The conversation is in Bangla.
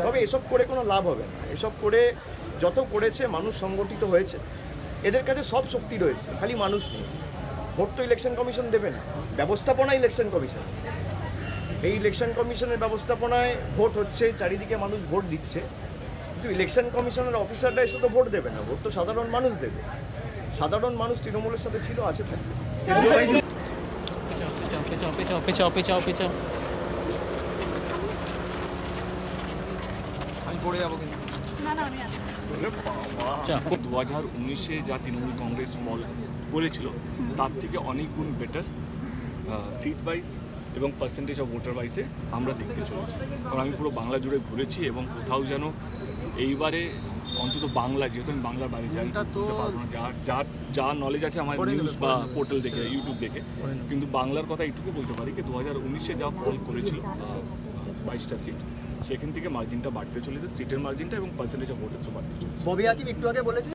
তবে এসব করে কোনো লাভ হবে না। এসব করে যত করেছে মানুষ সংগঠিত হয়েছে, এদের কাছে সব শক্তি রয়েছে, খালি মানুষ নেই। ভোট তো ইলেকশন কমিশন দেবে না, ব্যবস্থাপনা ইলেকশন কমিশন। এই ইলেকশন কমিশনের ব্যবস্থাপনায় ভোট হচ্ছে, চারিদিকে মানুষ ভোট দিচ্ছে, কিন্তু ইলেকশন কমিশনের অফিসাররা এসে তো ভোট দেবে না, ভোট তো সাধারণ মানুষ দেবে। সাধারণ মানুষ তৃণমূলের সাথে ছিল, আছে, থাকবে। আমি পড়ে যাবো কিন্তু 2019-এ যা তৃণমূল কংগ্রেস ফল করেছিল তার থেকে অনেক গুণ বেটার সিট ওয়াইজ এবং পার্সেন্টেজ অফ ভোটার ওয়াইজে আমরা দেখতে চলেছি। কারণ আমি পুরো বাংলা জুড়ে ঘুরেছি এবং কোথাও যেন এইবারে অন্তত বাংলা, যেহেতু আমি বাংলার বাইরে যাই বলতে পারবো না, যা নলেজ আছে আমার নিউজ বা পোর্টাল দেখে, ইউটিউব দেখে, কিন্তু বাংলার কথা এইটুকু বলতে পারি যে 2019-এ যা ফল করেছিল 22টা সিট, সেখান থেকে মার্জিনটা বাড়তে চলেছে, সিটের মার্জিনটা এবং পার্সেন্টেজ অফ ভোটার্সও বাড়তে চলেছে। ববি হাকিম একটু আগে বলেছে